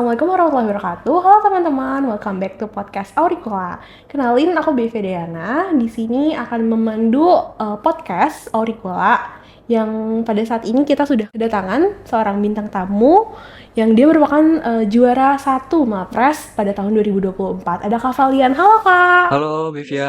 Assalamualaikum warahmatullahi wabarakatuh. Halo teman-teman, welcome back to podcast Auricula. Kenalin, aku Bevi Deana. Di sini akan memandu podcast Auricula yang pada saat ini kita sudah kedatangan seorang bintang tamu yang dia merupakan juara satu Mapres pada tahun 2024. Ada Kak Valian. Halo Kak. Halo Bevia,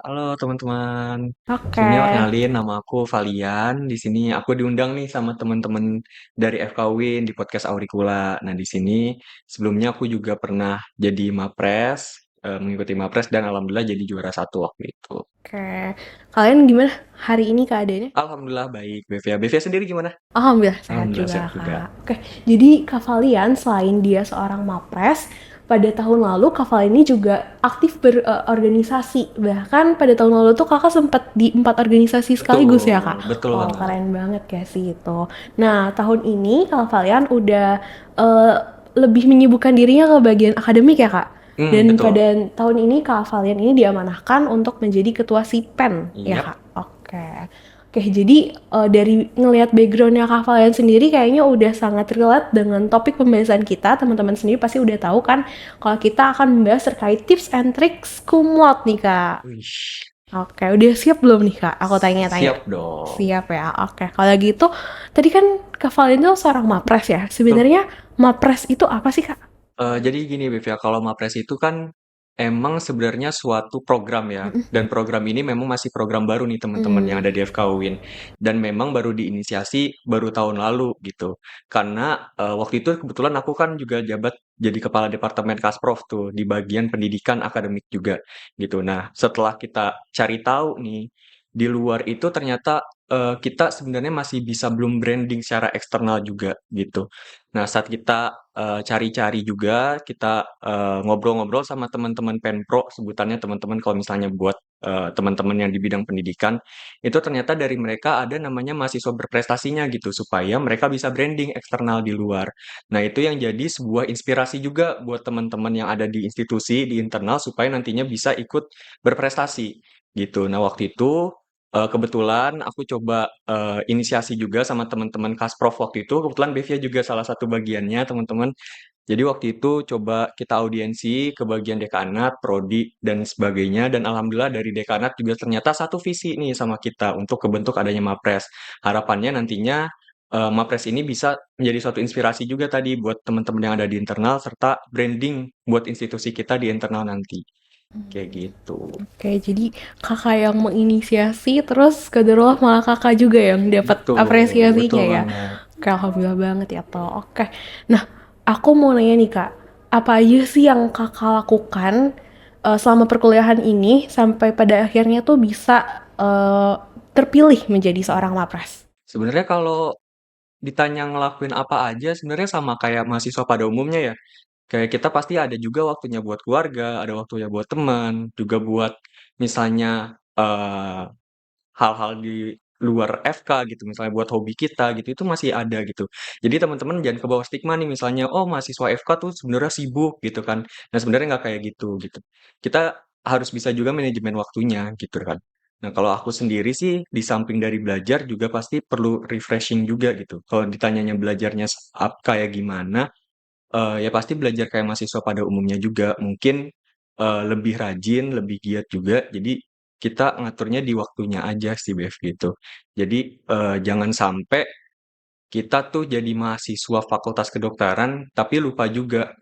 halo teman-teman. Oke. Sebelumnya kenalin nama aku Valian. Di sini aku diundang nih sama teman-teman dari FKWin di podcast Auricula. Nah, di sini sebelumnya aku juga pernah jadi Mapres, mengikuti Mapres dan alhamdulillah jadi juara satu waktu itu. Oke. Kalian gimana hari ini keadaannya? Alhamdulillah baik Bevia. Bevia sendiri gimana? Alhamdulillah sehat Alhamdulillah juga sehat juga. Kak. Oke, jadi Kak Valian selain dia seorang Mapres, pada tahun lalu Kak Valian ini juga aktif berorganisasi. Bahkan pada tahun lalu tuh Kakak sempat di 4 organisasi sekaligus ya Kak. Betul, betul Wow, banget. keren banget ya sih itu. Nah, tahun ini Kak Valian udah eh, lebih menyibukkan dirinya ke bagian akademik ya Kak. Dan Betul. pada tahun ini Kak Valian ini diamanahkan untuk menjadi ketua SIPEN ya Yap. Kak. Oke. Oke, jadi dari ngelihat backgroundnya Kak Valian sendiri kayaknya udah sangat relate dengan topik pembahasan kita. Teman-teman sendiri pasti udah tahu kan kalau kita akan membahas terkait tips and tricks kumlot nih Kak. Wih, Oke, udah siap belum nih Kak? Aku tanya-tanya. siap dong. Siap ya. Oke, kalau gitu tadi kan Kak Valian itu seorang mapres ya. Betul. Sebenarnya mapres itu apa sih Kak? Jadi gini Bev ya, kalau Mapres itu kan emang sebenarnya suatu program ya, dan program ini memang masih program baru nih teman-teman yang Hmm. ada di FK UIN, dan memang baru diinisiasi baru tahun lalu gitu. Karena waktu itu kebetulan aku kan juga jabat jadi kepala departemen Kasprov tuh di bagian pendidikan akademik juga gitu. Nah, setelah kita cari tahu nih di luar itu ternyata kita sebenarnya masih bisa belum branding secara eksternal juga gitu. Nah, saat kita cari-cari juga, kita ngobrol-ngobrol sama teman-teman Penpro, sebutannya teman-teman kalau misalnya buat teman-teman yang di bidang pendidikan, itu ternyata dari mereka ada namanya mahasiswa berprestasinya gitu, supaya mereka bisa branding eksternal di luar. Nah, itu yang jadi sebuah inspirasi juga buat teman-teman yang ada di institusi, di internal, supaya nantinya bisa ikut berprestasi gitu. Nah, waktu itu kebetulan aku coba inisiasi juga sama teman-teman Kasprov waktu itu. Kebetulan Bevia juga salah satu bagiannya, teman-teman. Jadi waktu itu coba kita audiensi ke bagian dekanat, prodi, dan sebagainya. Dan alhamdulillah dari dekanat juga ternyata satu visi nih sama kita untuk kebentuk adanya Mapres. Harapannya nantinya Mapres ini bisa menjadi suatu inspirasi juga tadi buat teman-teman yang ada di internal, serta branding buat institusi kita di internal nanti. Kayak gitu. Oke, jadi kakak yang menginisiasi, terus kaderullah malah kakak juga yang dapat Betul, betul apresiasinya ya. banget. Oke, alhamdulillah banget ya toh. Oke, nah aku mau nanya nih kak, apa aja sih yang kakak lakukan selama perkuliahan ini sampai pada akhirnya tuh bisa terpilih menjadi seorang mapres? Sebenarnya kalau ditanya ngelakuin apa aja, sebenarnya sama kayak mahasiswa pada umumnya ya. Kayak kita pasti ada juga waktunya buat keluarga, ada waktunya buat teman, juga buat misalnya hal-hal di luar FK gitu, misalnya buat hobi kita gitu, itu masih ada gitu. Jadi teman-teman jangan kebawa stigma nih misalnya, oh mahasiswa FK tuh sebenarnya sibuk gitu kan. Nah sebenarnya nggak kayak gitu gitu. Kita harus bisa juga manajemen waktunya gitu kan. Nah kalau aku sendiri sih di samping dari belajar juga pasti perlu refreshing juga gitu. Kalau ditanyanya belajarnya kayak gimana, ya pasti belajar kayak mahasiswa pada umumnya juga. Mungkin lebih rajin, lebih giat juga. Jadi kita ngaturnya di waktunya aja sih, Bev, gitu. Jadi jangan sampai kita tuh jadi mahasiswa fakultas kedokteran, tapi lupa juga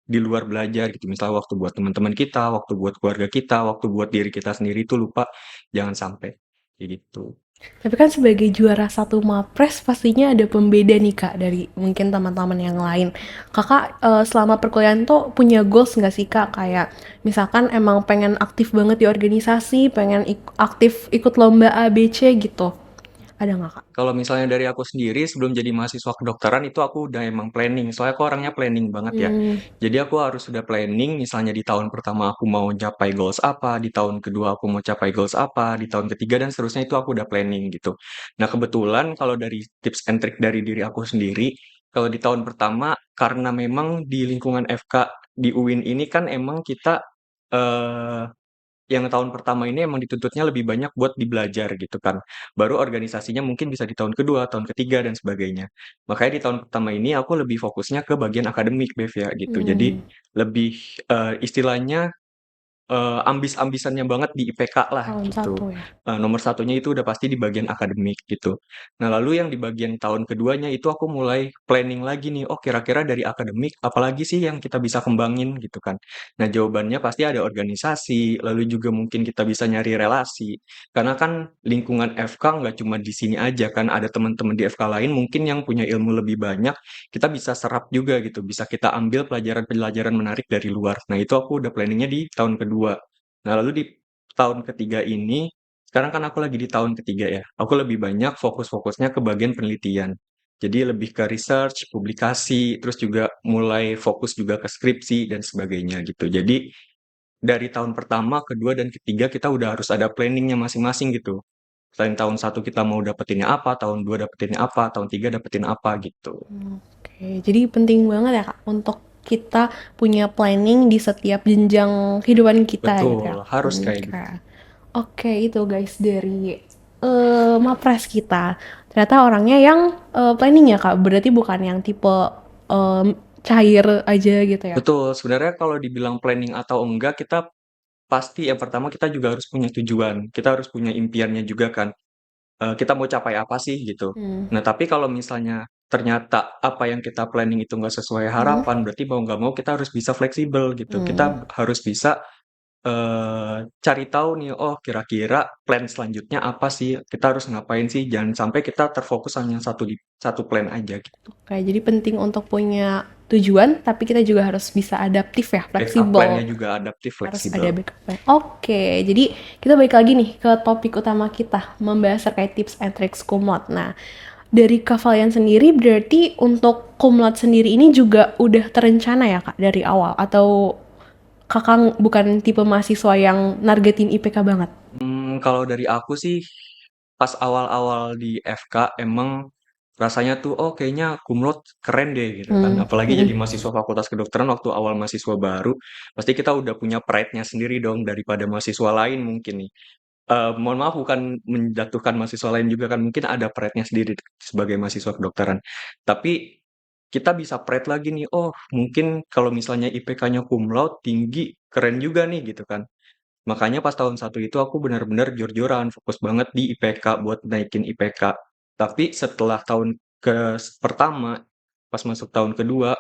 di luar belajar gitu. Misalnya waktu buat teman-teman kita, waktu buat keluarga kita, waktu buat diri kita sendiri tuh lupa. Jangan sampai. Kayak gitu. Tapi kan sebagai juara satu Mapres pastinya ada pembeda nih Kak dari mungkin teman-teman yang lain. Kakak selama perkuliahan tuh punya goals nggak sih Kak? Kayak misalkan emang pengen aktif banget di organisasi, pengen aktif ikut lomba A, B, C gitu. Ada nggak Kak? Kalau misalnya dari aku sendiri sebelum jadi mahasiswa kedokteran itu aku udah emang planning. Soalnya aku orangnya planning banget ya. Hmm. Jadi aku harus sudah planning misalnya di tahun pertama aku mau capai goals apa, di tahun kedua aku mau capai goals apa, di tahun ketiga dan seterusnya itu aku udah planning gitu. Nah, kebetulan kalau dari tips and trick dari diri aku sendiri, kalau di tahun pertama karena memang di lingkungan FK di UIN ini kan emang kita eh yang tahun pertama ini emang dituntutnya lebih banyak buat dibelajar gitu kan. Baru organisasinya mungkin bisa di tahun kedua, tahun ketiga, dan sebagainya. Makanya di tahun pertama ini aku lebih fokusnya ke bagian akademik, Bev, ya gitu. Jadi Hmm, lebih istilahnya ambis-ambisannya banget di IPK lah tahun gitu. satu ya. Nomor satunya itu udah pasti di bagian akademik gitu. Nah, lalu yang di bagian tahun keduanya itu aku mulai planning lagi nih, oh kira-kira dari akademik apalagi sih yang kita bisa kembangin gitu kan. Nah, jawabannya pasti ada organisasi, lalu juga mungkin kita bisa nyari relasi. Karena kan lingkungan FK nggak cuma di sini aja kan, ada teman-teman di FK lain mungkin yang punya ilmu lebih banyak, kita bisa serap juga gitu, bisa kita ambil pelajaran-pelajaran menarik dari luar. Nah, itu aku udah planningnya di tahun kedua. Nah, lalu di tahun ketiga ini, sekarang kan aku lagi di tahun ketiga ya, aku lebih banyak fokus-fokusnya ke bagian penelitian. Jadi lebih ke research, publikasi, terus juga mulai fokus juga ke skripsi dan sebagainya gitu. Jadi dari tahun pertama, kedua, dan ketiga kita udah harus ada planningnya masing-masing gitu. Selain tahun satu kita mau dapetinnya apa, tahun dua dapetinnya apa, tahun tiga dapetin apa gitu. Oke, jadi penting banget ya Kak untuk kita punya planning di setiap jenjang kehidupan kita gitu Betul, ya. harus kayak Oke. gitu. Oke, itu guys dari mapres kita. Ternyata orangnya yang planning ya Kak. Berarti bukan yang tipe cair aja gitu ya. Betul, sebenarnya kalau dibilang planning atau enggak, kita pasti yang pertama kita juga harus punya tujuan. Kita harus punya impiannya juga kan. Kita mau capai apa sih gitu. Hmm. Nah, tapi kalau misalnya ternyata apa yang kita planning itu nggak sesuai Hmm. harapan, berarti mau nggak mau kita harus bisa fleksibel gitu. Hmm. Kita harus bisa cari tahu nih, oh kira-kira plan selanjutnya apa sih? Kita harus ngapain sih? Jangan sampai kita terfokus hanya satu plan aja gitu. Oke, jadi penting untuk punya tujuan, tapi kita juga harus bisa adaptif ya, Backup plan-nya fleksibel. juga adaptif, Harus fleksibel. ada backup plan. Oke, jadi kita balik lagi nih ke topik utama kita, membahas terkait tips and tricks kumlot. Nah, dari Kak Valian sendiri berarti untuk kumlot sendiri ini juga udah terencana ya Kak dari awal? Atau Kakak bukan tipe mahasiswa yang nargetin IPK banget? Kalau dari aku sih pas awal-awal di FK emang rasanya tuh, oh kayaknya kumlot keren deh gitu kan. Hmm. Apalagi jadi mahasiswa Fakultas Kedokteran waktu awal mahasiswa baru, pasti kita udah punya pride-nya sendiri dong daripada mahasiswa lain mungkin nih. Mohon maaf bukan menjatuhkan mahasiswa lain juga kan, mungkin ada pride-nya sendiri sebagai mahasiswa kedokteran. Tapi kita bisa pride lagi nih, oh mungkin kalau misalnya IPK-nya cum laude tinggi, keren juga nih gitu kan. Makanya pas tahun satu itu aku benar-benar jor-joran, fokus banget di IPK buat naikin IPK. Tapi setelah tahun pertama, pas masuk tahun kedua,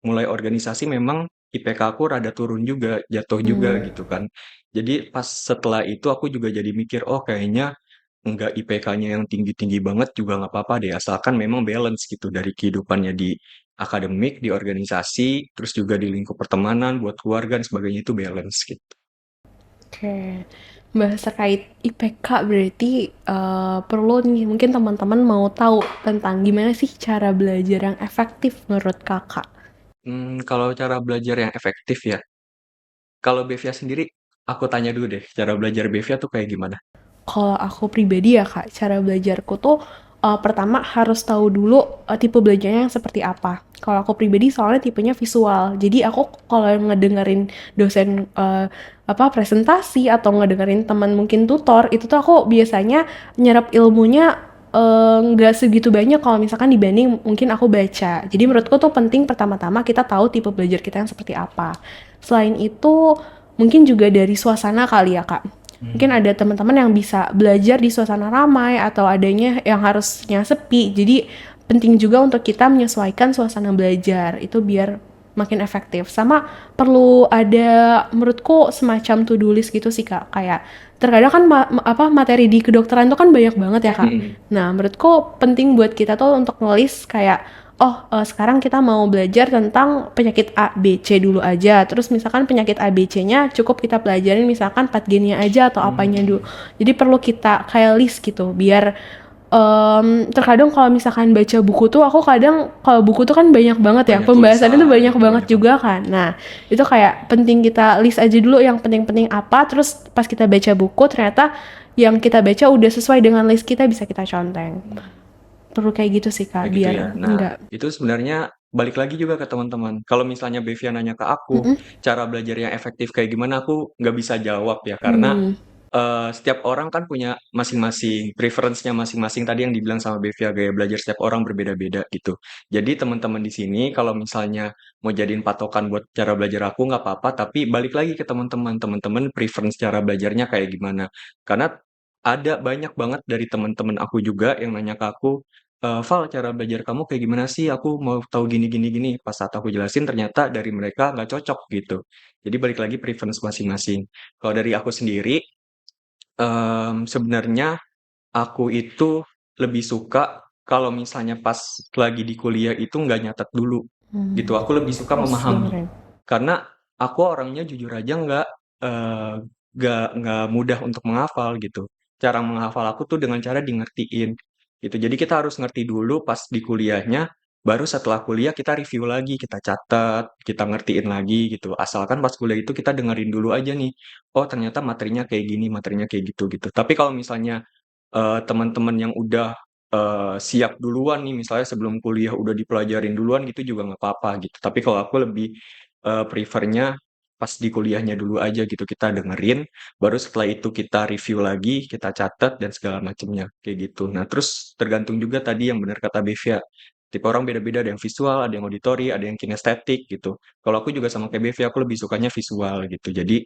mulai organisasi memang IPK aku rada turun juga, jatuh juga Hmm. gitu kan. Jadi pas setelah itu aku juga jadi mikir, oh kayaknya enggak IPK-nya yang tinggi-tinggi banget juga nggak apa-apa deh, asalkan memang balance gitu dari kehidupannya di akademik, di organisasi, terus juga di lingkup pertemanan, buat keluarga dan sebagainya itu balance gitu. Oke, bahas terkait IPK berarti perlu nih mungkin teman-teman mau tahu tentang gimana sih cara belajar yang efektif menurut kakak. Kalau cara belajar yang efektif ya, kalau Bevia sendiri, aku tanya dulu deh, cara belajar Bevia tuh kayak gimana? Kalau aku pribadi ya kak, cara belajarku tuh pertama harus tahu dulu tipe belajarnya yang seperti apa. Kalau aku pribadi soalnya tipenya visual, jadi aku kalau ngedengerin dosen presentasi atau ngedengerin teman mungkin tutor, itu tuh aku biasanya nyerap ilmunya nggak segitu banyak kalau misalkan dibanding mungkin aku baca. Jadi menurutku tuh penting pertama-tama kita tahu tipe belajar kita yang seperti apa. Selain itu mungkin juga dari suasana kali ya kak. Mungkin ada teman-teman yang bisa belajar di suasana ramai atau adanya yang harusnya sepi. Jadi penting juga untuk kita menyesuaikan suasana belajar itu biar makin efektif. Sama perlu ada menurutku semacam to-do list gitu sih Kak. Kayak terkadang kan materi di kedokteran itu kan banyak banget ya Kak. Nah, menurutku penting buat kita tuh untuk ngelis kayak sekarang kita mau belajar tentang penyakit A, B, C dulu aja. Terus misalkan penyakit A, B, C-nya cukup kita pelajarin misalkan 4 gennya aja atau apanya dulu. Jadi perlu kita kayak list gitu biar terkadang kalau misalkan baca buku tuh aku kadang kalau buku tuh kan banyak banget ya Banyak pembahasannya tuh tulisan, banyak banget banyak juga kan. Nah itu kayak penting kita list aja dulu yang penting-penting apa, terus pas kita baca buku ternyata yang kita baca udah sesuai dengan list kita bisa kita conteng. Perlu kayak gitu sih kak kayak gitu biar ya. Nah, enggak. itu sebenarnya balik lagi juga ke teman-teman. Kalau misalnya Bevia nanya ke aku, Mhm. cara belajar yang efektif kayak gimana, aku nggak bisa jawab ya, karena Mmm. setiap orang kan punya masing-masing, preference-nya masing-masing tadi yang dibilang sama Bevia, gaya belajar setiap orang berbeda-beda gitu. Jadi teman-teman di sini kalau misalnya mau jadiin patokan buat cara belajar aku nggak apa-apa, tapi balik lagi ke teman-teman, teman-teman preference cara belajarnya kayak gimana. Karena ada banyak banget dari teman-teman aku juga yang nanya ke aku, "Val, cara belajar kamu kayak gimana sih? Aku mau tahu gini gini gini." Pas saat aku jelasin ternyata dari mereka nggak cocok gitu. Jadi balik lagi preference masing-masing. Kalau dari aku sendiri, sebenarnya aku itu lebih suka kalau misalnya pas lagi di kuliah itu nggak nyatet dulu, gitu. Aku lebih suka Terus memahami. dengerin. Karena aku orangnya jujur aja eee, nggak mudah untuk menghafal gitu. Cara menghafal aku tuh dengan cara di ngertiin, gitu. Jadi kita harus ngerti dulu pas di kuliahnya, baru setelah kuliah kita review lagi, kita catat, kita ngertiin lagi gitu. Asalkan pas kuliah itu kita dengerin dulu aja nih, oh ternyata materinya kayak gini, materinya kayak gitu, gitu. Tapi kalau misalnya teman-teman yang udah, siap duluan nih, misalnya sebelum kuliah udah dipelajarin duluan gitu juga nggak apa-apa gitu. Tapi kalau aku lebih, prefer-nya pas di kuliahnya dulu aja gitu, kita dengerin, baru setelah itu kita review lagi, kita catat dan segala macamnya, kayak gitu. Nah, terus tergantung juga tadi yang benar kata Bevia, tipe orang beda-beda, ada yang visual, ada yang auditory, ada yang kinestetik gitu. Kalau aku juga sama kayak Bevia, aku lebih sukanya visual gitu. Jadi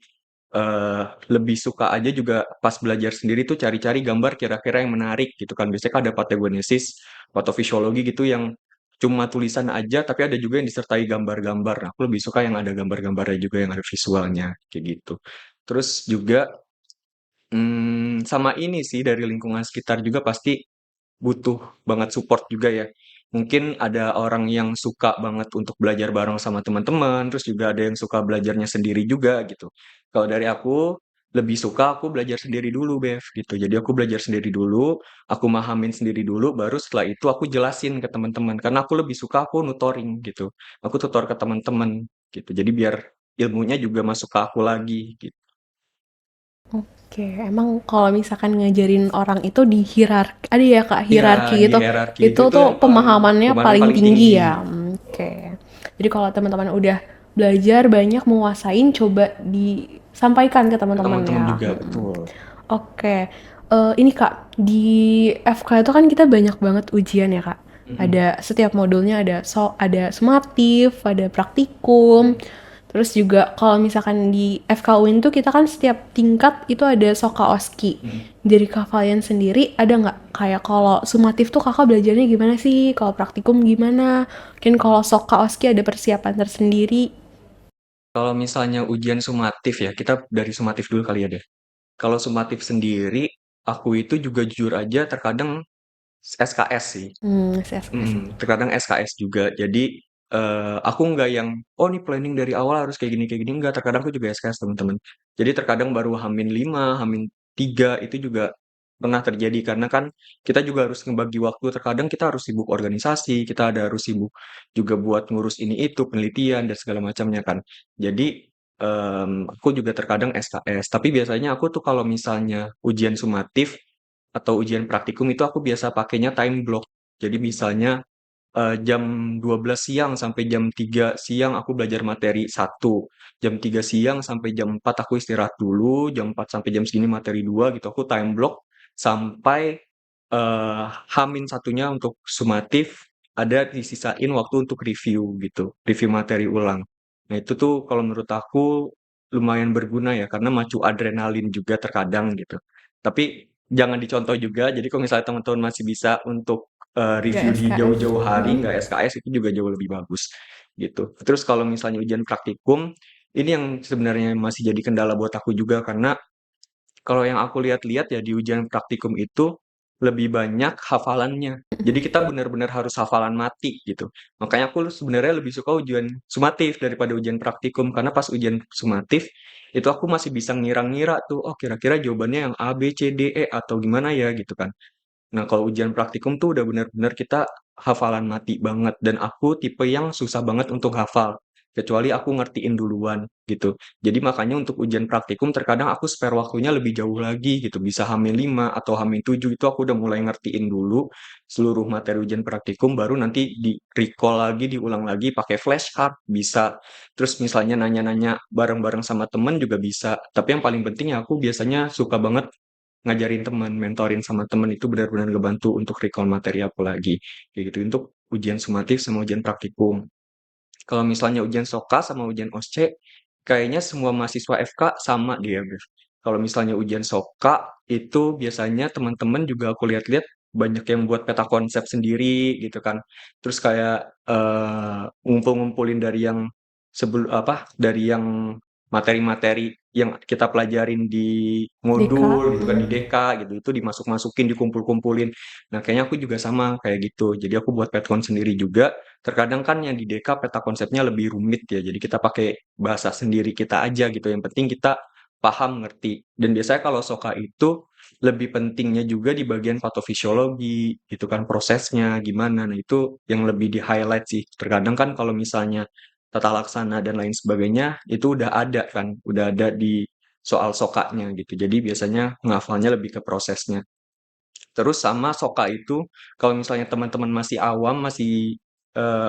lebih suka aja juga pas belajar sendiri tuh cari-cari gambar kira-kira yang menarik gitu kan. Biasanya kan ada patogenesis, patofisiologi gitu yang cuma tulisan aja, tapi ada juga yang disertai gambar-gambar. Nah, aku lebih suka yang ada gambar-gambarnya juga, yang ada visualnya, kayak gitu. Terus juga, sama ini sih dari lingkungan sekitar juga pasti butuh banget support juga ya. Mungkin ada orang yang suka banget untuk belajar bareng sama teman-teman, terus juga ada yang suka belajarnya sendiri juga gitu. Kalau dari aku, lebih suka aku belajar sendiri dulu, Bev, gitu. Jadi aku belajar sendiri dulu, aku mahamin sendiri dulu, baru setelah itu aku jelasin ke teman-teman. Karena aku lebih suka aku nutoring gitu. Aku tutor ke teman-teman gitu. Jadi biar ilmunya juga masuk ke aku lagi gitu. Oke, emang kalau misalkan ngajarin orang itu di hierarki, ada ya Kak, Iya, hierarki di hierarki itu itu tuh yang paling pemahamannya pemahaman paling paling tinggi tinggi ya. Oke. Jadi kalau teman-teman udah belajar banyak menguasain, coba disampaikan ke ke teman-teman teman-teman ya. juga, betul. Oke. Ini Kak, di FK itu kan kita banyak banget ujian ya Kak. Mhm. Ada setiap modulnya ada sumatif, ada praktikum. Terus juga kalau misalkan di FKUIN tuh kita kan setiap tingkat itu ada Soka Oski. Mhm. Dari Kak Valian sendiri ada nggak kayak kalau sumatif tuh kakak belajarnya gimana sih? Kalau praktikum gimana? Mungkin kalau Soka Oski ada persiapan tersendiri. Kalau misalnya ujian sumatif ya, kita dari sumatif dulu kali ya deh. Kalau sumatif sendiri, aku itu juga jujur aja terkadang SKS sih. CSS. Terkadang SKS juga. Jadi, aku nggak yang, "Oh nih planning dari awal harus kayak gini," enggak. Terkadang aku juga SKS teman-teman. Jadi terkadang baru H-5, H-3 itu juga pernah terjadi. Karena kan kita juga harus ngebagi waktu, terkadang kita harus sibuk organisasi, kita ada harus sibuk juga buat ngurus ini itu, penelitian dan segala macamnya kan. Jadi, aku juga terkadang SKS. Tapi biasanya aku tuh kalau misalnya ujian sumatif atau ujian praktikum itu aku biasa pakainya time block. Jadi misalnya, jam 12 siang sampai jam 3 siang aku belajar materi satu, jam 3 siang sampai jam 4 aku istirahat dulu, jam 4 sampai jam segini materi 2 gitu, aku time block sampai, H-1-nya untuk sumatif, ada disisain waktu untuk review gitu, review materi ulang. Nah itu tuh kalau menurut aku lumayan berguna ya, karena macu adrenalin juga terkadang gitu. Tapi jangan dicontoh juga, jadi kalau misalnya teman-teman masih bisa untuk Nggak review di SKS. jauh-jauh hari, nggak SKS itu juga jauh lebih bagus, gitu. Terus kalau misalnya ujian praktikum, ini yang sebenarnya masih jadi kendala buat aku juga, karena kalau yang aku lihat-lihat ya di ujian praktikum itu lebih banyak hafalannya. Jadi kita benar-benar harus hafalan mati gitu. Makanya aku sebenarnya lebih suka ujian sumatif daripada ujian praktikum, karena pas ujian sumatif itu aku masih bisa ngira-ngira tuh, oh kira-kira jawabannya yang A, B, C, D, E atau gimana ya gitu kan. Nah, kalau ujian praktikum tuh udah bener-bener kita hafalan mati banget dan aku tipe yang susah banget untuk hafal. kecuali aku ngertiin duluan gitu. Jadi makanya untuk ujian praktikum terkadang aku spare waktunya lebih jauh lagi gitu, bisa H-5 atau H-7 itu aku udah mulai ngertiin dulu seluruh materi ujian praktikum, baru nanti di recall lagi, diulang lagi pakai flashcard bisa. Terus misalnya nanya-nanya bareng-bareng sama temen juga bisa. Tapi yang paling penting ya aku biasanya suka banget ngajarin teman, mentorin sama temen itu benar-benar ngebantu untuk recall materi aku lagi. Kayak gitu untuk ujian sumatif sama ujian praktikum. Kalau misalnya ujian SOKA sama ujian OSCE, kayaknya semua mahasiswa FK sama dia, Bev. Kalau misalnya ujian SOKA, itu biasanya teman-teman juga aku lihat-lihat banyak yang buat peta konsep sendiri gitu kan. Terus kayak ngumpul-ngumpulin dari yang sebelum apa, dari yang materi-materi yang kita pelajarin di Deka. modul gitu kan di DK gitu, itu dimasuk-masukin, dikumpul-kumpulin. Nah, kayaknya aku juga sama kayak gitu. Jadi aku buat petkon sendiri juga. Terkadang kan yang di DK peta konsepnya lebih rumit ya, jadi kita pakai bahasa sendiri kita aja gitu, yang penting kita paham, ngerti. Dan biasanya kalau SOKA itu lebih pentingnya juga di bagian patofisiologi gitu kan, prosesnya gimana. Nah, itu yang lebih di-highlight sih. Terkadang kan kalau misalnya tata laksana dan lain sebagainya itu udah ada kan, udah ada di soal SOKA-nya gitu. Jadi biasanya ngafalnya lebih ke prosesnya. Terus sama Soka itu, kalau misalnya teman-teman masih awam, masih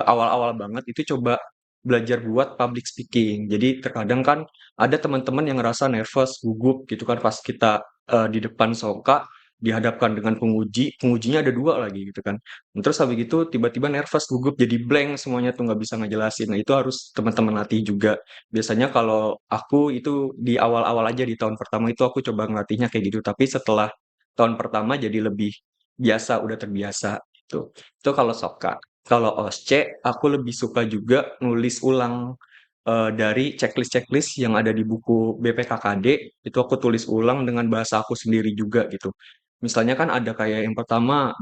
awal-awal banget, itu coba belajar buat public speaking. Jadi terkadang kan ada teman-teman yang ngerasa nervous, gugup gitu kan pas kita di depan Soka, dihadapkan dengan penguji, pengujinya ada dua lagi gitu kan. Terus habis itu tiba-tiba nervous, gugup, jadi blank semuanya tuh nggak bisa ngejelasin. Nah itu harus teman-teman latih juga. Biasanya kalau aku itu di awal-awal aja di tahun pertama itu aku coba ngelatihnya kayak gitu. Tapi setelah tahun pertama jadi lebih biasa, udah terbiasa gitu. Itu kalau Soka. Kalau OSCE, aku lebih suka juga nulis ulang dari checklist-checklist yang ada di buku BPKKD, itu aku tulis ulang dengan bahasa aku sendiri juga gitu. Misalnya kan ada kayak yang pertama,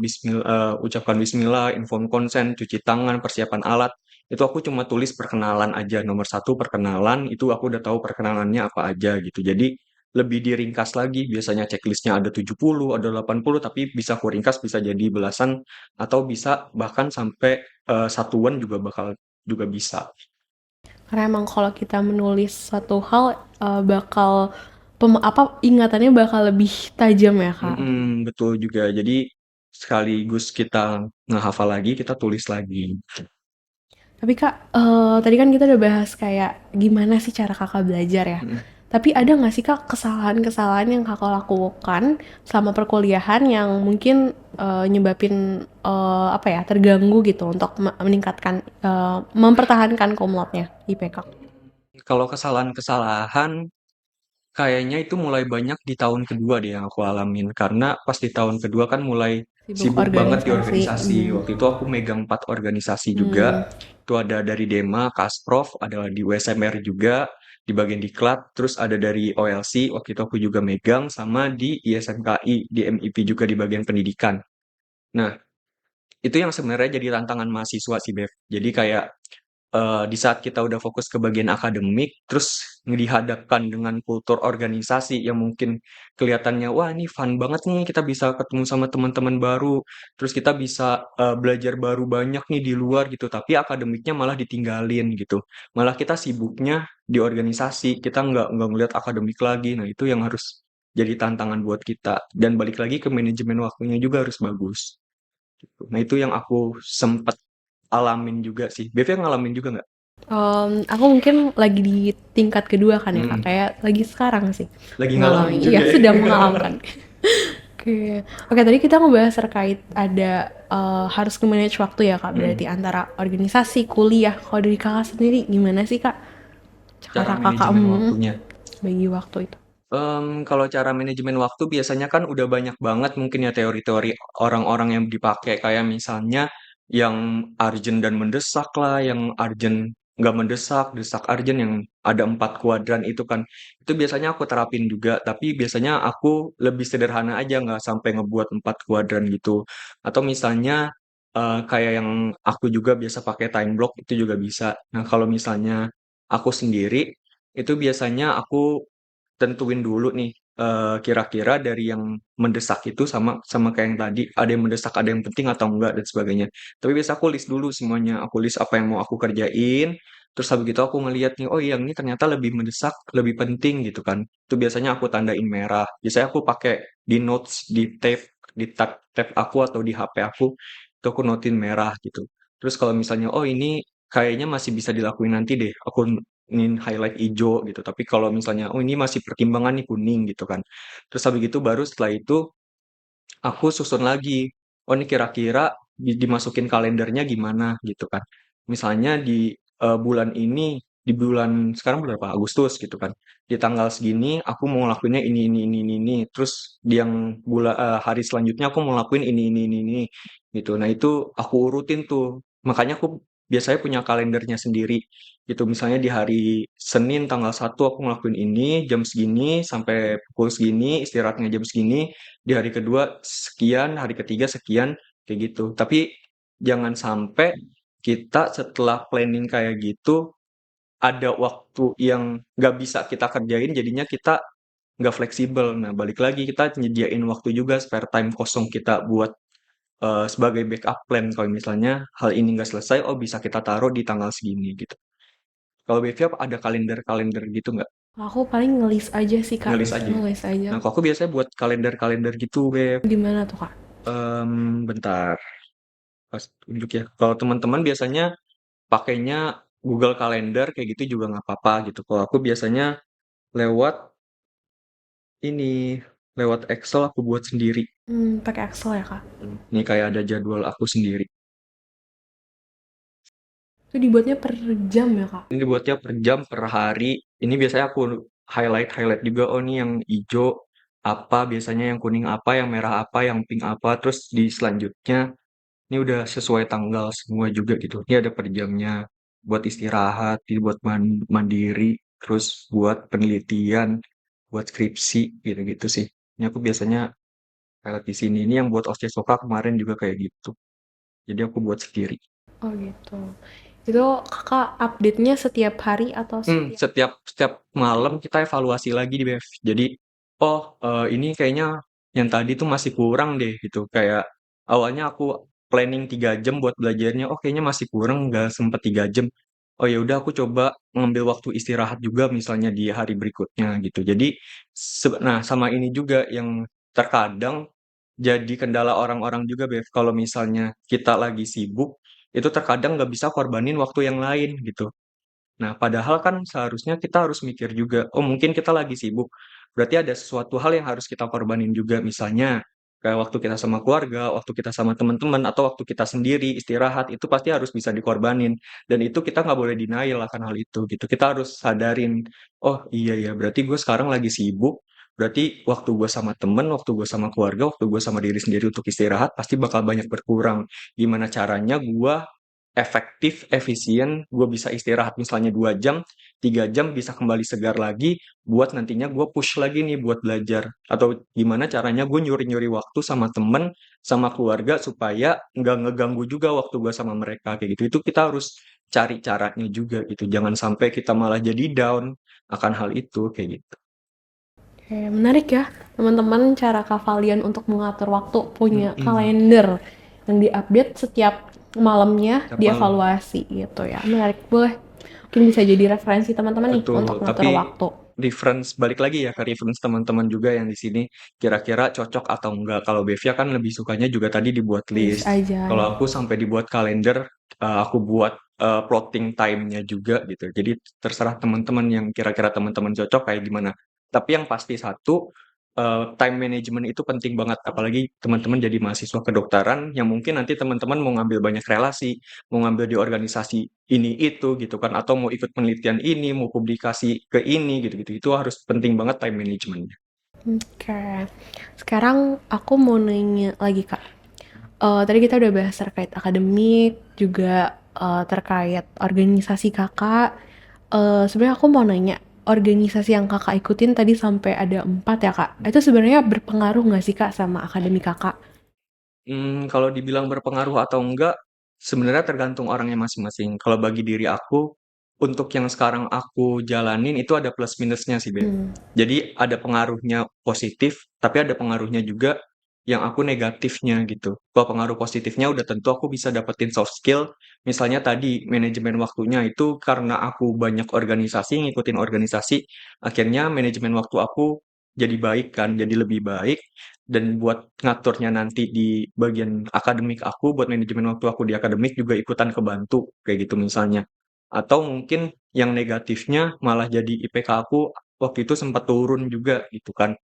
ucapkan bismillah, inform consent, cuci tangan, persiapan alat. Itu aku cuma tulis perkenalan aja. Nomor satu perkenalan, itu aku udah tahu perkenalannya apa aja gitu. Jadi lebih diringkas lagi, biasanya checklistnya ada 70, ada 80, tapi bisa aku ringkas bisa jadi belasan, atau bisa bahkan sampai satuan juga bakal juga bisa. Karena emang kalau kita menulis satu hal bakal ingatannya bakal lebih tajam ya kak. Betul juga. Jadi sekaligus kita ngehafal lagi, kita tulis lagi. Tapi kak, tadi kan kita udah bahas kayak gimana sih cara kakak belajar ya. Mm-mm. Tapi ada nggak sih kak kesalahan-kesalahan yang kakak lakukan selama perkuliahan yang mungkin nyebabin apa ya terganggu gitu untuk meningkatkan mempertahankan kumlotnya IPK? Kalau kesalahan-kesalahan, kayaknya itu mulai banyak di tahun kedua deh yang aku alamin. Karena pas di tahun kedua kan mulai Sibuk sibuk banget di organisasi. organisasi. Waktu itu aku megang 4 organisasi Hmm. juga. Itu ada dari Dema, Kasprof, ada di USMR juga, di bagian diklat. Terus ada dari OLC, waktu itu aku juga megang. Sama di ISMKI, di MIP juga di bagian pendidikan. Nah, itu yang sebenarnya jadi tantangan mahasiswa sih, Bev. Jadi kayak di saat kita udah fokus ke bagian akademik, terus dihadapkan dengan kultur organisasi yang mungkin kelihatannya, wah ini fun banget nih, kita bisa ketemu sama teman-teman baru, terus kita bisa belajar baru banyak nih di luar gitu, tapi akademiknya malah ditinggalin gitu. Malah kita sibuknya di organisasi, kita nggak ngeliat akademik lagi. Nah itu yang harus jadi tantangan buat kita. Dan balik lagi ke manajemen waktunya juga harus bagus. Gitu. Nah itu yang aku sempet alamin juga sih. BV ngalamin juga nggak? Aku mungkin lagi di tingkat kedua kan ya kak, Mm-mm. kayak lagi sekarang sih Lagi mengalami, ngalamin iya juga ya. sedang mengalami. Oke, oke tadi kita ngebahas terkait ada harus nge-manage waktu ya kak, Mm. berarti antara organisasi, kuliah. Kalau dari kakak sendiri gimana sih kak? Cara Cara kakak manajemen waktunya. bagi waktu itu? Kalau cara manajemen waktu biasanya kan udah banyak banget mungkin ya teori-teori orang-orang yang dipakai kayak misalnya yang urgent dan mendesak lah, yang urgent nggak mendesak, desak urgent yang ada 4 kuadran itu kan. Itu biasanya aku terapin juga, tapi biasanya aku lebih sederhana aja nggak sampai ngebuat 4 kuadran gitu. Atau misalnya kayak yang aku juga biasa pakai time block itu juga bisa. Nah kalau misalnya aku sendiri itu biasanya aku tentuin dulu nih, kira-kira dari yang mendesak itu sama sama kayak yang tadi, ada yang mendesak, ada yang penting atau enggak dan sebagainya. Tapi biasa aku list dulu semuanya, aku list apa yang mau aku kerjain, Terus habis gitu aku ngeliat nih, oh yang ini ternyata lebih mendesak, lebih penting gitu kan. Itu biasanya aku tandain merah. Biasanya aku pakai di notes, di tab aku atau di HP aku, itu aku notin merah gitu. Terus kalau misalnya, oh ini kayaknya masih bisa dilakuin nanti deh, aku highlight hijau gitu. Tapi kalau misalnya, oh ini masih pertimbangan nih kuning gitu kan. Terus habis gitu baru setelah itu aku susun lagi. Oh ini kira-kira dimasukin kalendernya gimana gitu kan. Misalnya di bulan ini, di bulan sekarang bulan apa? Agustus gitu kan. Di tanggal segini aku mau ngelakuinnya ini. Terus di yang hari selanjutnya aku mau ngelakuin ini gitu. Nah itu aku urutin tuh. Makanya aku biasanya punya kalendernya sendiri gitu. Misalnya di hari Senin tanggal 1 aku ngelakuin ini jam segini sampai pukul segini, istirahatnya jam segini, di hari kedua sekian, hari ketiga sekian, kayak gitu. Tapi jangan sampai kita setelah planning kayak gitu ada waktu yang nggak bisa kita kerjain, jadinya kita nggak fleksibel. Nah, balik lagi kita nyediain waktu juga spare time kosong kita buat sebagai backup plan kalau misalnya hal ini nggak selesai, oh bisa kita taruh di tanggal segini gitu. Kalau BVA ada kalender-kalender gitu nggak? Aku paling ngelis aja sih Kak, Ngelis aja. ngelis aja. Nah, kalau aku biasanya buat kalender-kalender gitu, Beb. Gimana tuh Kak? Bentar, pas tunjuk ya. Kalau teman-teman biasanya pakainya Google Calendar kayak gitu juga nggak apa-apa gitu. Kalau aku biasanya lewat ini, lewat Excel aku buat sendiri. Pakai Excel ya Kak? Ini kayak ada jadwal aku sendiri. Itu dibuatnya per jam ya Kak? Ini dibuatnya per jam, per hari. Ini biasanya aku highlight juga. Oh, ini yang hijau apa, biasanya yang kuning apa, yang merah apa, yang pink apa. Terus di selanjutnya, ini udah sesuai tanggal semua juga gitu. Ini ada per jamnya buat istirahat, ini buat mandiri, terus buat penelitian, buat skripsi gitu-gitu sih. Ini aku biasanya highlight di sini. Ini yang buat Ostesoka kemarin juga kayak gitu. Jadi aku buat sendiri. Oh gitu. Itu Kakak update-nya setiap hari atau setiap... Setiap malam kita evaluasi lagi di BF. Jadi, oh ini kayaknya yang tadi tuh masih kurang deh gitu. Kayak awalnya aku planning 3 jam buat belajarnya, oh kayaknya masih kurang, nggak sempet 3 jam. Oh ya udah aku coba ngambil waktu istirahat juga misalnya di hari berikutnya gitu. Jadi, nah sama ini juga yang terkadang jadi kendala orang-orang juga BF. Kalau misalnya kita lagi sibuk, itu terkadang nggak bisa korbanin waktu yang lain gitu. Nah, padahal kan seharusnya kita harus mikir juga, oh mungkin kita lagi sibuk, berarti ada sesuatu hal yang harus kita korbanin juga, misalnya kayak waktu kita sama keluarga, waktu kita sama teman-teman, atau waktu kita sendiri istirahat, itu pasti harus bisa dikorbanin. Dan itu kita nggak boleh denial akan hal itu, gitu. Kita harus sadarin, oh iya ya, berarti gue sekarang lagi sibuk, berarti waktu gue sama temen, waktu gue sama keluarga, waktu gue sama diri sendiri untuk istirahat, pasti bakal banyak berkurang. Gimana caranya gue efektif, efisien, gue bisa istirahat misalnya 2 jam, 3 jam bisa kembali segar lagi, buat nantinya gue push lagi nih buat belajar. Atau gimana caranya gue nyuri-nyuri waktu sama temen, sama keluarga, supaya nggak ngeganggu juga waktu gue sama mereka, kayak gitu. Itu kita harus cari caranya juga gitu. Jangan sampai kita malah jadi down akan hal itu, kayak gitu. Oke, menarik ya teman-teman cara Kak Valian untuk mengatur waktu punya Mm-mm. kalender yang diupdate setiap malamnya Tiap malam. dievaluasi gitu ya. Menarik, boleh. Mungkin bisa jadi referensi teman-teman nih untuk Betul, ngatur tapi waktu. reference balik lagi ya ke reference teman-teman juga yang di sini kira-kira cocok atau enggak. Kalau Bevia kan lebih sukanya juga tadi dibuat List list. aja Kalau gitu. aku sampai dibuat kalender, aku buat plotting time-nya juga gitu. Jadi terserah teman-teman yang kira-kira teman-teman cocok kayak gimana. Tapi yang pasti satu, time management itu penting banget. Apalagi teman-teman jadi mahasiswa kedokteran yang mungkin nanti teman-teman mau ngambil banyak relasi, mau ngambil di organisasi ini itu gitu kan, atau mau ikut penelitian ini, mau publikasi ke ini gitu-gitu. Itu harus penting banget time management-nya. Oke. Sekarang aku mau nanya lagi Kak. Tadi kita udah bahas terkait akademik, juga terkait organisasi kakak. Sebenarnya aku mau nanya, organisasi yang kakak ikutin tadi sampai ada 4 ya kak. Itu sebenarnya berpengaruh nggak sih kak sama akademik kakak? Kalau dibilang berpengaruh atau enggak, sebenarnya tergantung orangnya masing-masing. Kalau bagi diri aku, untuk yang sekarang aku jalanin itu ada plus minusnya sih, Beb. Hmm. Jadi ada pengaruhnya positif, tapi ada pengaruhnya juga yang aku negatifnya gitu. Kalau pengaruh positifnya udah tentu aku bisa dapetin soft skill, misalnya tadi manajemen waktunya itu karena aku banyak organisasi, ngikutin organisasi, akhirnya manajemen waktu aku jadi baik kan, jadi lebih baik dan buat ngaturnya nanti di bagian akademik aku, buat manajemen waktu aku di akademik juga ikutan kebantu kayak gitu misalnya. Atau mungkin yang negatifnya malah jadi IPK aku waktu itu sempat turun juga gitu kan.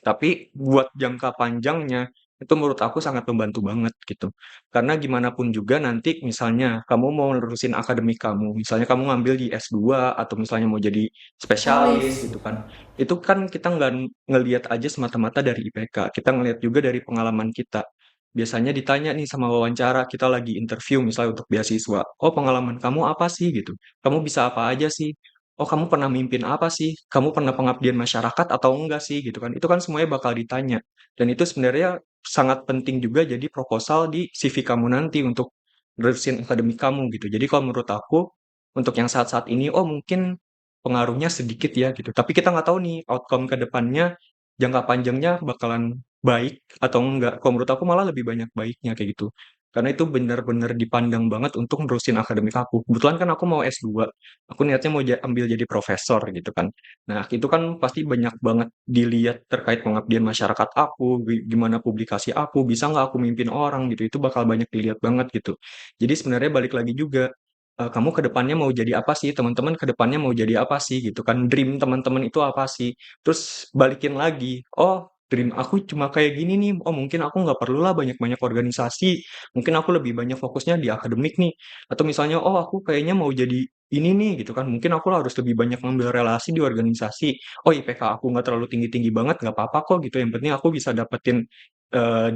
Tapi buat jangka panjangnya, itu menurut aku sangat membantu banget gitu. Karena gimana pun juga nanti misalnya kamu mau nerusin akademik kamu, misalnya kamu ngambil di S2 atau misalnya mau jadi spesialis Spesialis. gitu kan. Itu kan kita nggak ngelihat aja semata-mata dari IPK, kita ngelihat juga dari pengalaman kita. Biasanya ditanya nih sama wawancara, kita lagi interview misalnya untuk beasiswa, oh pengalaman kamu apa sih gitu? Kamu bisa apa aja sih? Oh kamu pernah mimpin apa sih? Kamu pernah pengabdian masyarakat atau enggak sih gitu kan? Itu kan semuanya bakal ditanya. Dan itu sebenarnya sangat penting juga jadi proposal di CV kamu nanti untuk nerusin akademik kamu gitu. Jadi kalau menurut aku untuk yang saat-saat ini oh mungkin pengaruhnya sedikit ya gitu. Tapi kita nggak tahu nih outcome ke depannya jangka panjangnya bakalan baik atau enggak. Kalau menurut aku malah lebih banyak baiknya kayak gitu. Karena itu benar-benar dipandang banget untuk nerusin akademik aku. Kebetulan kan aku mau S2. Aku niatnya mau ambil jadi profesor gitu kan. Nah, itu kan pasti banyak banget dilihat terkait pengabdian masyarakat aku, gimana publikasi aku, bisa nggak aku mimpin orang gitu. Itu bakal banyak dilihat banget gitu. Jadi sebenarnya balik lagi juga, kamu ke depannya mau jadi apa sih? Teman-teman ke depannya mau jadi apa sih gitu kan? Dream teman-teman itu apa sih? Terus balikin lagi, oh dream aku cuma kayak gini nih. Oh mungkin aku nggak perlulah banyak-banyak organisasi. Mungkin aku lebih banyak fokusnya di akademik nih. Atau misalnya, oh aku kayaknya mau jadi ini nih gitu kan, mungkin aku harus lebih banyak ngambil relasi di organisasi. Oh IPK aku nggak terlalu tinggi-tinggi banget, nggak apa-apa kok gitu. Yang penting aku bisa dapetin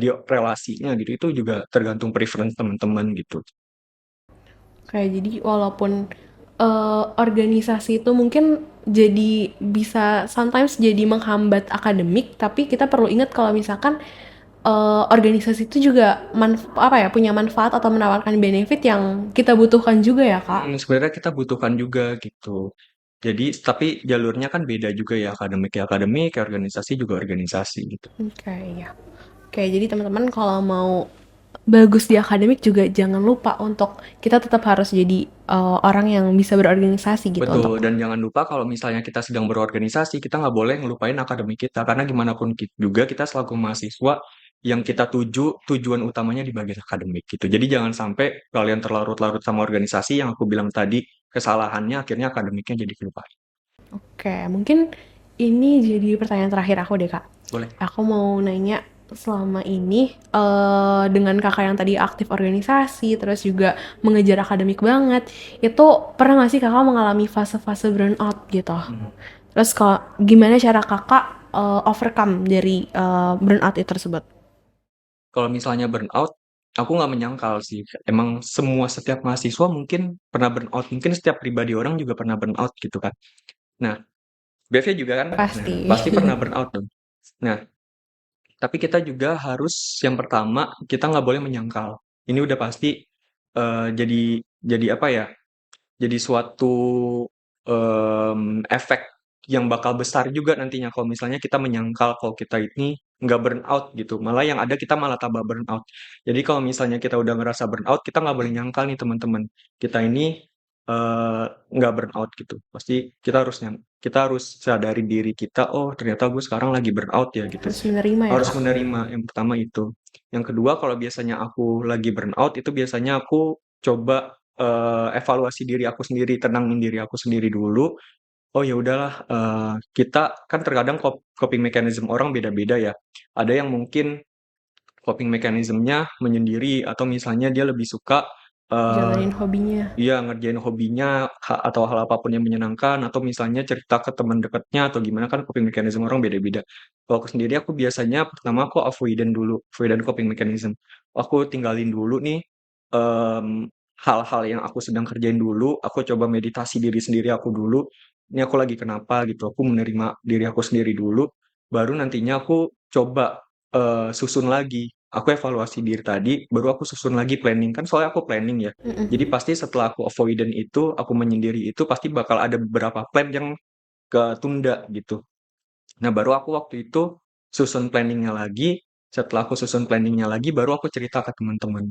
di relasinya gitu. Itu juga tergantung preference teman-teman gitu. Kayak jadi walaupun organisasi itu mungkin jadi bisa sometimes jadi menghambat akademik, tapi kita perlu ingat kalau misalkan organisasi itu juga apa ya, punya manfaat atau menawarkan benefit yang kita butuhkan juga ya, Kak. Sebenarnya kita butuhkan juga gitu. Jadi tapi jalurnya kan beda juga ya akademik, ya organisasi juga organisasi gitu. Oke, ya. Oke, jadi teman-teman kalau mau bagus di akademik juga jangan lupa untuk kita tetap harus jadi orang yang bisa berorganisasi gitu Betul, untuk. dan jangan lupa kalau misalnya kita sedang berorganisasi, kita nggak boleh ngelupain akademik kita, karena gimana pun juga kita selaku mahasiswa yang kita tujuan utamanya di bagian akademik gitu. Jadi jangan sampai kalian terlarut-larut sama organisasi yang aku bilang tadi, kesalahannya akhirnya akademiknya jadi kelupaan. Oke, mungkin ini jadi pertanyaan terakhir aku deh, Kak. Boleh. Aku mau nanya, selama ini dengan kakak yang tadi aktif organisasi, terus juga mengejar akademik banget, itu pernah nggak sih kakak mengalami fase-fase burnout gitu? Hmm. Terus kalau gimana cara kakak overcome dari burnout itu tersebut? Kalau misalnya burnout, aku nggak menyangkal sih. Emang setiap mahasiswa mungkin pernah burnout, mungkin setiap pribadi orang juga pernah burnout gitu kan. Nah, BV juga kan, nah Pasti. pasti pernah burnout dong. Nah, tapi kita juga harus yang pertama, kita nggak boleh menyangkal. Ini udah pasti jadi apa ya? Jadi suatu efek yang bakal besar juga nantinya kalau misalnya kita menyangkal kalau kita ini nggak burnout gitu. Malah yang ada kita malah tambah burnout. Jadi kalau misalnya kita udah ngerasa burnout, kita nggak boleh nyangkal nih teman-teman. Kita ini nggak burnout gitu. Pasti kita harus sadari diri kita, oh ternyata gue sekarang lagi burnout ya gitu. Harus menerima ya, Harus Kak. menerima, yang pertama itu. Yang kedua, kalau biasanya aku lagi burnout, itu biasanya aku coba evaluasi diri aku sendiri, tenangin diri aku sendiri dulu. Oh ya udahlah, kita kan terkadang coping mechanism orang beda-beda ya. Ada yang mungkin coping mechanism-nya menyendiri atau misalnya dia lebih suka eee Jalanin hobinya. iya, ngerjain hobinya, atau hal apapun yang menyenangkan, atau misalnya cerita ke teman dekatnya, atau gimana kan coping mechanism orang beda-beda. Kalau aku sendiri, aku biasanya pertama aku avoidant dulu, avoidant coping mechanism. Aku tinggalin dulu nih, hal-hal yang aku sedang kerjain dulu, aku coba meditasi diri sendiri aku dulu, ini aku lagi kenapa gitu, aku menerima diri aku sendiri dulu, baru nantinya aku coba, susun lagi. Aku evaluasi diri tadi, baru aku susun lagi planning, kan soalnya aku planning ya. Jadi Mm-mm. pasti setelah aku avoidant itu, aku menyendiri itu pasti bakal ada beberapa plan yang ketunda gitu. Nah baru aku waktu itu susun planningnya lagi, Setelah aku susun planningnya lagi, baru aku cerita ke teman-teman.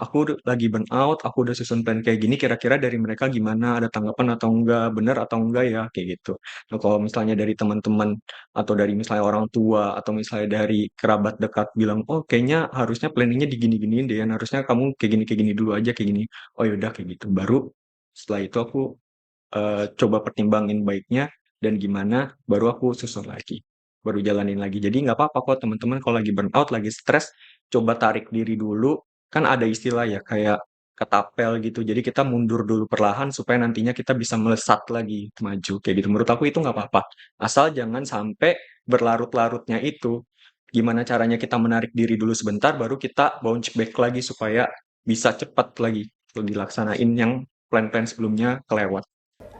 Aku lagi burnout, aku udah susun plan kayak gini, kira-kira dari mereka gimana, ada tanggapan atau enggak, bener atau enggak ya, kayak gitu. Nah, kalau misalnya dari teman-teman atau dari misalnya orang tua atau misalnya dari kerabat dekat bilang, oh kayaknya harusnya planningnya digini-giniin deh, harusnya kamu kayak gini dulu aja kayak gini. Oh yaudah kayak gitu. Baru setelah itu aku coba pertimbangin baiknya dan gimana, baru aku susun lagi, baru jalanin lagi. Jadi nggak apa-apa kok teman-teman kalau lagi burnout, lagi stres, coba tarik diri dulu. Kan ada istilah ya kayak ketapel gitu. Jadi kita mundur dulu perlahan supaya nantinya kita bisa melesat lagi maju kayak gitu. Menurut aku itu nggak apa-apa. Asal jangan sampai berlarut-larutnya itu. Gimana caranya kita menarik diri dulu sebentar, baru kita bounce back lagi supaya bisa cepat lagi dilaksanain yang plan-plan sebelumnya kelewat.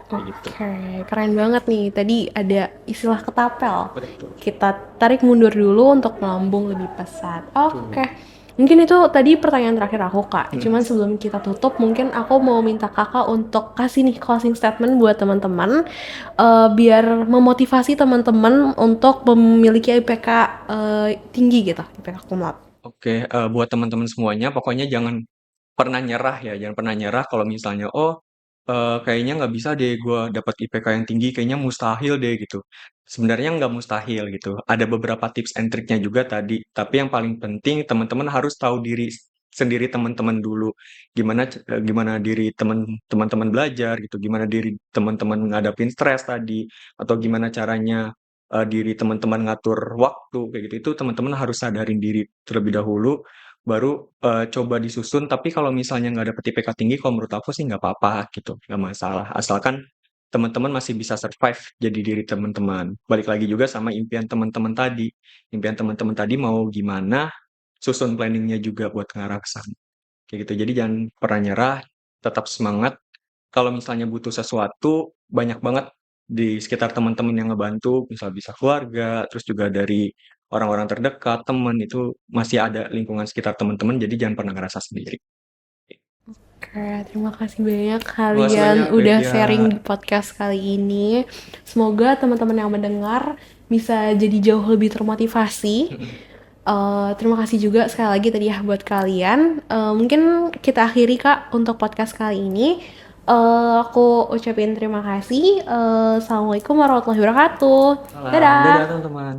Kayak gitu. Oke, keren banget nih. Tadi ada istilah ketapel. Betul. Kita tarik mundur dulu untuk melambung lebih pesat. Betul. Oke. Mungkin itu tadi pertanyaan terakhir aku, Kak. Mhm. Cuman sebelum kita tutup, mungkin aku mau minta Kakak untuk kasih nih closing statement buat teman-teman, biar memotivasi teman-teman untuk memiliki IPK tinggi gitu, IPK kumlot. Oke, buat teman-teman semuanya pokoknya jangan pernah nyerah ya, jangan pernah nyerah kalau misalnya, "Oh, kayaknya nggak bisa deh gua dapat IPK yang tinggi, kayaknya mustahil deh," gitu. Sebenarnya nggak mustahil gitu, ada beberapa tips and triknya juga tadi, tapi yang paling penting teman-teman harus tahu diri sendiri teman-teman dulu. Gimana diri teman-teman belajar gitu, gimana diri teman-teman ngadapin stres tadi, atau gimana caranya, diri teman-teman ngatur waktu, kayak gitu. Itu teman-teman harus sadarin diri terlebih dahulu, baru, coba disusun, tapi kalau misalnya nggak dapet IPK tinggi, kalau menurut aku sih nggak apa-apa gitu, nggak masalah. Asalkan teman-teman masih bisa survive jadi diri teman-teman. Balik lagi juga sama impian teman-teman tadi. Impian teman-teman tadi mau gimana, susun planningnya juga buat ngarah ke sana. Kayak gitu. Jadi jangan pernah nyerah, tetap semangat. Kalau misalnya butuh sesuatu, banyak banget di sekitar teman-teman yang ngebantu, misal bisa keluarga, terus juga dari orang-orang terdekat, teman, itu masih ada lingkungan sekitar teman-teman, jadi jangan pernah ngerasa sendiri. Oke, terima kasih banyak Terima kasih kalian banyak, udah Bevia. sharing di podcast kali ini. Semoga teman-teman yang mendengar bisa jadi jauh lebih termotivasi. Terima kasih juga sekali lagi tadi ya buat kalian. Mungkin kita akhiri Kak untuk podcast kali ini. Aku ucapin terima kasih. Assalamualaikum warahmatullahi wabarakatuh. Salam, dadah Dadah. teman-teman.